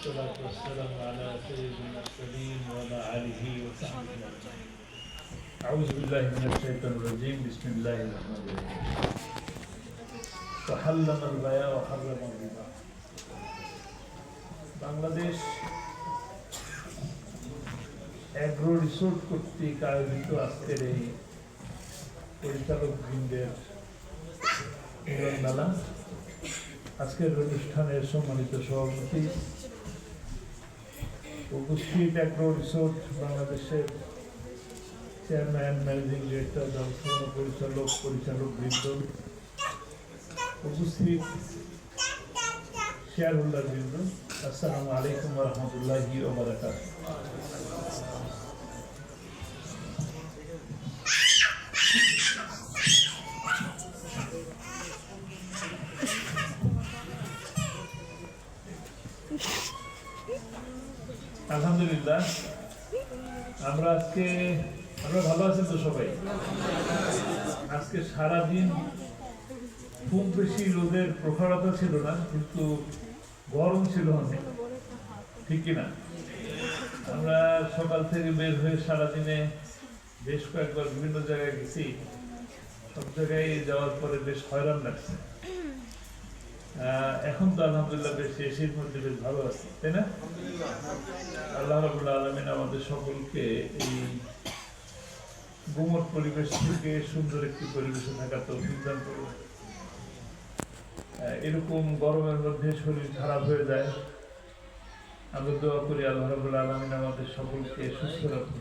والصلاة والسلام على سيد المرسلين وعلى آله وصحبه أجمعين. أعوذ بالله من الشيطان الرجيم. بسم الله الرحمن الرحيم. وحلم البيع وحرم الربا. Bangladesh agro resort কর্তৃক আয়োজিত আজকের এই পরিচালক বৃন্দের মিলনমেলা, আজকের অনুষ্ঠানের সম্মানিত সভাপতি, উপস্থিত এগ্রো রিসোর্ট বাংলাদেশের চেয়ারম্যান, ম্যানেজিং ডিরেক্টর, ব্যবস্থাপনা পরিচালক বৃন্দ, উপস্থিত শেয়ার হোল্ডার বৃন্দ, আসসালামু আলাইকুম ওয়া রাহমাতুল্লাহি ওয়া বারাকাতুহু। আলহামদুলিল্লাহ, আমরা ভালো আছি তো সবাই? আজকে সারাদিন খুব বেশি রোদের প্রখরতা ছিল না, কিন্তু গরম ছিল অনেক, ঠিক কিনা? আমরা সকাল থেকে বের হয়ে সারাদিনে বেশ কয়েকবার বিভিন্ন জায়গায় গেছি। সব জায়গায় যাওয়ার পরে বেশ হয়রান লাগছে। এখন তো আলহামদুলিল্লাহ বেশ এসির মধ্যে বেশ ভালো আছে, তাই না? আল্লাহ রাব্বুল আলামিন আমাদের সকলকে এই গুমট পরিবেশ থেকে সুন্দর একটি পরিবেশে থাকার তৌফিক দান করুন। এরকম গরমের মধ্যে শরীর খারাপ হয়ে যায়, আমরা দোয়া করি আল্লাহ রাব্বুল আলামিন আমাদের সকলকে সুস্থ রাখুন।